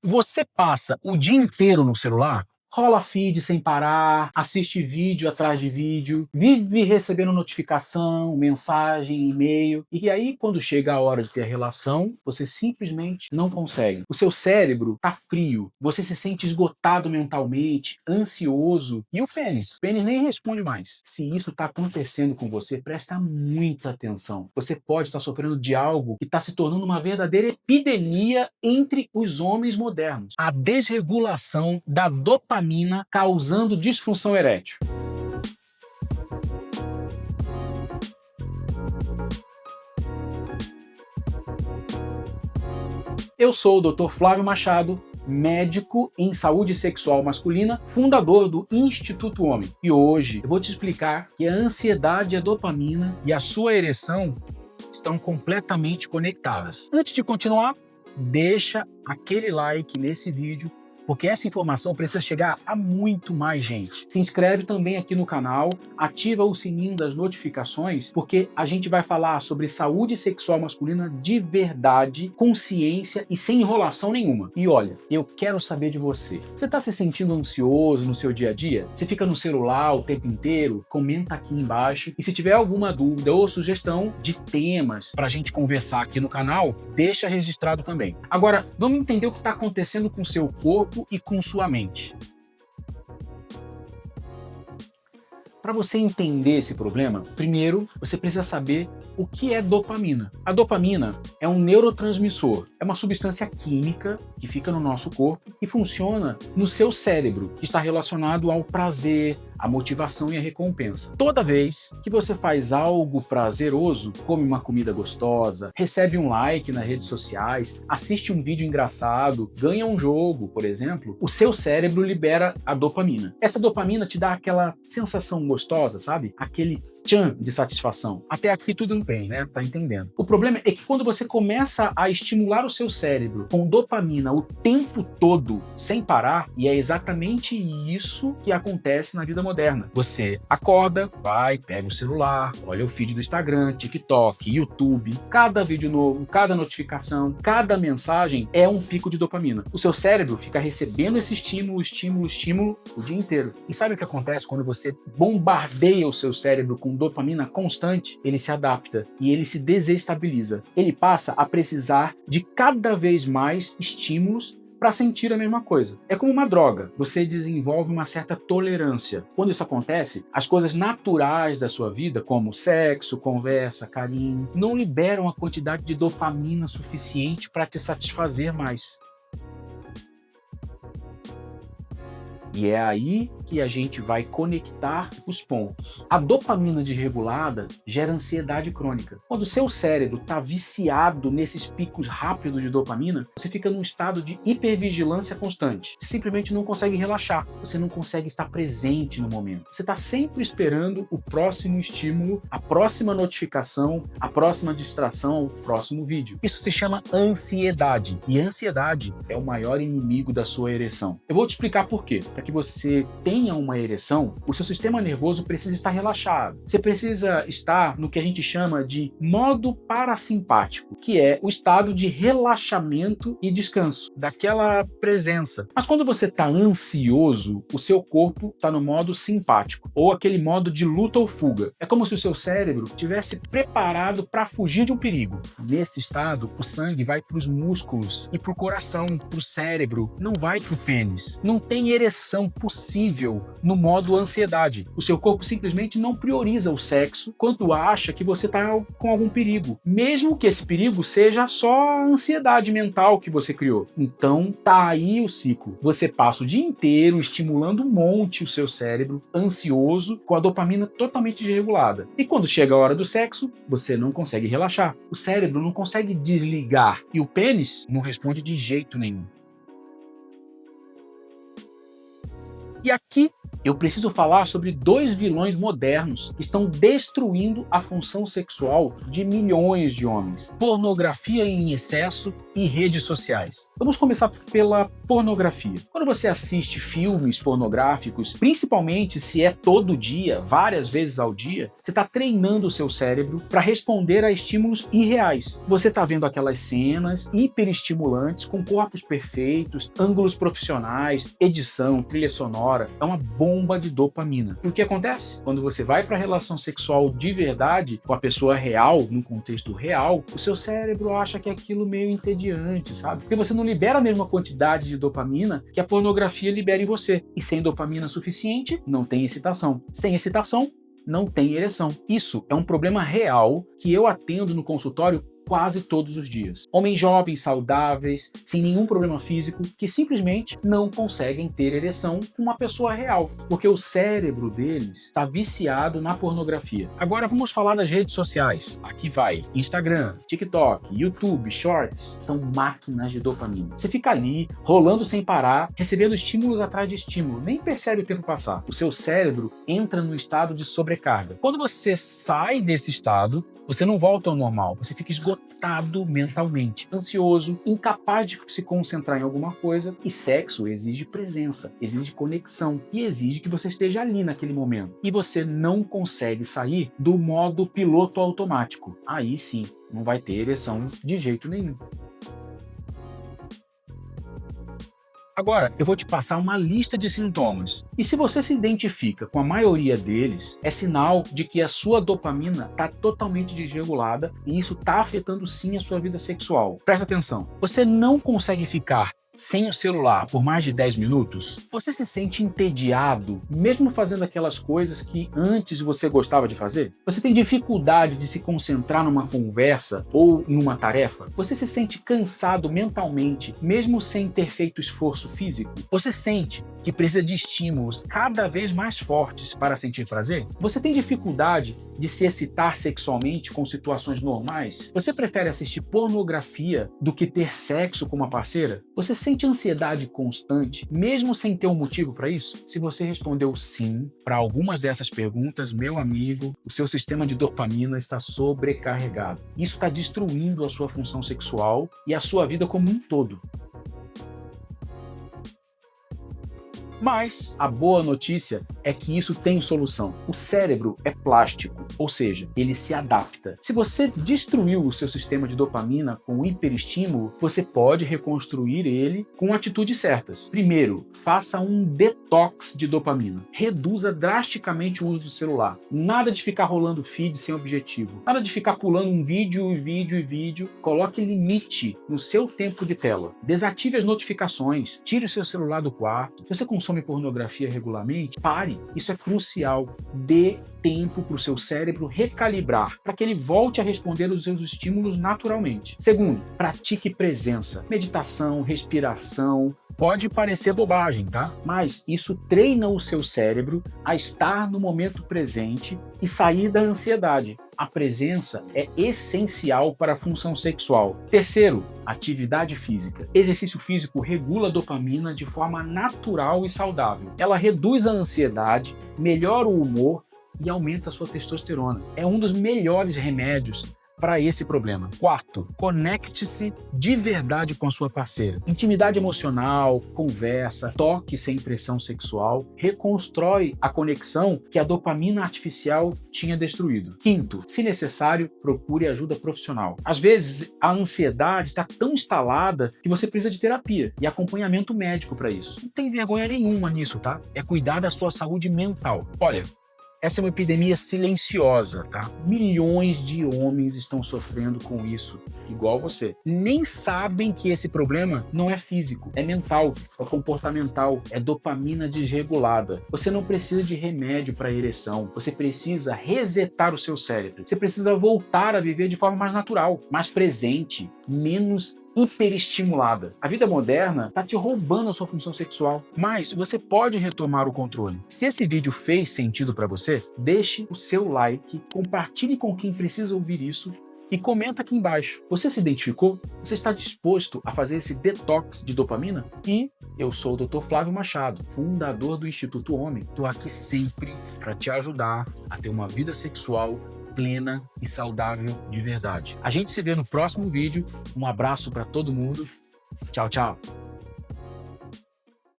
Você passa o dia inteiro no celular? Rola feed sem parar, assiste vídeo atrás de vídeo, vive recebendo notificação, mensagem, e-mail. E aí, quando chega a hora de ter a relação, você simplesmente não consegue. O seu cérebro tá frio, você se sente esgotado mentalmente, ansioso. E o pênis? O pênis nem responde mais. Se isso tá acontecendo com você, presta muita atenção. Você pode estar sofrendo de algo que está se tornando uma verdadeira epidemia entre os homens modernos. A desregulação da dopamina causando disfunção erétil. Eu sou o Dr. Flávio Machado, médico em saúde sexual masculina, fundador do Instituto Homem. E hoje eu vou te explicar que a ansiedade, a dopamina e a sua ereção estão completamente conectadas. Antes de continuar, deixa aquele like nesse vídeo, porque essa informação precisa chegar a muito mais gente. Se inscreve também aqui no canal, ativa o sininho das notificações, porque a gente vai falar sobre saúde sexual masculina de verdade, com ciência e sem enrolação nenhuma. E olha, eu quero saber de você. Você está se sentindo ansioso no seu dia a dia? Você fica no celular o tempo inteiro? Comenta aqui embaixo. E se tiver alguma dúvida ou sugestão de temas para a gente conversar aqui no canal, deixa registrado também. Agora, vamos entender o que está acontecendo com o seu corpo e com sua mente. Para você entender esse problema, primeiro você precisa saber o que é dopamina. A dopamina é um neurotransmissor, é uma substância química que fica no nosso corpo e funciona no seu cérebro, que está relacionado ao prazer, à motivação e à recompensa. Toda vez que você faz algo prazeroso, come uma comida gostosa, recebe um like nas redes sociais, assiste um vídeo engraçado, ganha um jogo, por exemplo, o seu cérebro libera a dopamina. Essa dopamina te dá aquela sensação gostosa, sabe? Aquele tchan de satisfação. Até aqui tudo bem, né? Tá entendendo? O problema é que quando você começa a estimular o seu cérebro com dopamina o tempo todo, sem parar, e é exatamente isso que acontece na vida moderna. Você acorda, vai, pega o celular, olha o feed do Instagram, TikTok, YouTube, cada vídeo novo, cada notificação, cada mensagem é um pico de dopamina. O seu cérebro fica recebendo esse estímulo o dia inteiro. E sabe o que acontece quando você bombardeia o seu cérebro com dopamina constante? Ele se adapta e ele se desestabiliza. Ele passa a precisar de cada vez mais estímulos para sentir a mesma coisa. É como uma droga. Você desenvolve uma certa tolerância. Quando isso acontece, as coisas naturais da sua vida, como sexo, conversa, carinho, não liberam a quantidade de dopamina suficiente para te satisfazer mais. E é aí que a gente vai conectar os pontos. A dopamina desregulada gera ansiedade crônica. Quando o seu cérebro está viciado nesses picos rápidos de dopamina, você fica num estado de hipervigilância constante. Você simplesmente não consegue relaxar, você não consegue estar presente no momento. Você está sempre esperando o próximo estímulo, a próxima notificação, a próxima distração, o próximo vídeo. Isso se chama ansiedade. E a ansiedade é o maior inimigo da sua ereção. Eu vou te explicar por quê. Para que você tenha uma ereção, o seu sistema nervoso precisa estar relaxado. Você precisa estar no que a gente chama de modo parasimpático, que é o estado de relaxamento e descanso, daquela presença. Mas quando você está ansioso, o seu corpo está no modo simpático, ou aquele modo de luta ou fuga. É como se o seu cérebro estivesse preparado para fugir de um perigo. Nesse estado, o sangue vai para os músculos e para o coração, para o cérebro, não vai para o pênis. Não tem ereção possível no modo ansiedade. O seu corpo simplesmente não prioriza o sexo quando acha que você está com algum perigo, mesmo que esse perigo seja só a ansiedade mental que você criou. Então tá aí o ciclo. Você passa o dia inteiro estimulando um monte o seu cérebro, ansioso, com a dopamina totalmente desregulada. E quando chega a hora do sexo, você não consegue relaxar. O cérebro não consegue desligar. E o pênis não responde de jeito nenhum. E aqui eu preciso falar sobre dois vilões modernos que estão destruindo a função sexual de milhões de homens: pornografia em excesso e redes sociais. Vamos começar pela pornografia. Quando você assiste filmes pornográficos, principalmente se é todo dia, várias vezes ao dia, você está treinando o seu cérebro para responder a estímulos irreais. Você está vendo aquelas cenas hiperestimulantes com corpos perfeitos, ângulos profissionais, edição, trilha sonora. É uma bomba de dopamina. E o que acontece? Quando você vai para a relação sexual de verdade, com a pessoa real, no contexto real, o seu cérebro acha que é aquilo meio entediante, sabe? Porque você não libera a mesma quantidade de dopamina que a pornografia libera em você. E sem dopamina suficiente, não tem excitação. Sem excitação, não tem ereção. Isso é um problema real que eu atendo no consultório quase todos os dias. Homens jovens, saudáveis, sem nenhum problema físico, que simplesmente não conseguem ter ereção com uma pessoa real, porque o cérebro deles está viciado na pornografia. Agora vamos falar das redes sociais. Aqui vai: Instagram, TikTok, YouTube, Shorts, são máquinas de dopamina. Você fica ali, rolando sem parar, recebendo estímulos atrás de estímulo, nem percebe o tempo passar. O seu cérebro entra no estado de sobrecarga. Quando você sai desse estado, você não volta ao normal, você fica esgotado mentalmente, ansioso, incapaz de se concentrar em alguma coisa. E sexo exige presença, exige conexão e exige que você esteja ali naquele momento. E você não consegue sair do modo piloto automático. Aí sim, não vai ter ereção de jeito nenhum. Agora, eu vou te passar uma lista de sintomas. E se você se identifica com a maioria deles, é sinal de que a sua dopamina está totalmente desregulada e isso está afetando sim a sua vida sexual. Presta atenção. Você não consegue ficar sem o celular por mais de 10 minutos? Você se sente entediado, mesmo fazendo aquelas coisas que antes você gostava de fazer? Você tem dificuldade de se concentrar numa conversa ou em uma tarefa? Você se sente cansado mentalmente, mesmo sem ter feito esforço físico? Você sente que precisa de estímulos cada vez mais fortes para sentir prazer? Você tem dificuldade de se excitar sexualmente com situações normais? Você prefere assistir pornografia do que ter sexo com uma parceira? Você sente ansiedade constante, mesmo sem ter um motivo para isso? Se você respondeu sim para algumas dessas perguntas, meu amigo, o seu sistema de dopamina está sobrecarregado. Isso está destruindo a sua função sexual e a sua vida como um todo. Mas a boa notícia é que isso tem solução. O cérebro é plástico, ou seja, ele se adapta. Se você destruiu o seu sistema de dopamina com hiperestímulo, você pode reconstruir ele com atitudes certas. Primeiro, faça um detox de dopamina. Reduza drasticamente o uso do celular. Nada de ficar rolando feed sem objetivo. Nada de ficar pulando um vídeo. Coloque limite no seu tempo de tela. Desative as notificações. Tire o seu celular do quarto. Se você consome pornografia regularmente, pare. Isso é crucial. Dê tempo para o seu cérebro recalibrar, para que ele volte a responder aos seus estímulos naturalmente. Segundo, pratique presença. Meditação, respiração. Pode parecer bobagem, tá? Mas isso treina o seu cérebro a estar no momento presente e sair da ansiedade. A presença é essencial para a função sexual. Terceiro, atividade física. Exercício físico regula a dopamina de forma natural e saudável. Ela reduz a ansiedade, melhora o humor e aumenta a sua testosterona. É um dos melhores remédios para esse problema. Quarto, conecte-se de verdade com a sua parceira. Intimidade emocional, conversa, toque sem pressão sexual, reconstrói a conexão que a dopamina artificial tinha destruído. Quinto, se necessário, procure ajuda profissional. Às vezes, a ansiedade está tão instalada que você precisa de terapia e acompanhamento médico para isso. Não tem vergonha nenhuma nisso, tá? É cuidar da sua saúde mental. Olha, essa é uma epidemia silenciosa, tá? Milhões de homens estão sofrendo com isso, igual você. Nem sabem que esse problema não é físico, é mental, é comportamental, é dopamina desregulada. Você não precisa de remédio para ereção, você precisa resetar o seu cérebro. Você precisa voltar a viver de forma mais natural, mais presente, menos hiperestimulada. A vida moderna está te roubando a sua função sexual, mas você pode retomar o controle. Se esse vídeo fez sentido para você, deixe o seu like, compartilhe com quem precisa ouvir isso e comenta aqui embaixo. Você se identificou? Você está disposto a fazer esse detox de dopamina? E eu sou o Dr. Flávio Machado, fundador do Instituto Homem. Estou aqui sempre para te ajudar a ter uma vida sexual plena e saudável de verdade. A gente se vê no próximo vídeo. Um abraço para todo mundo. Tchau, tchau.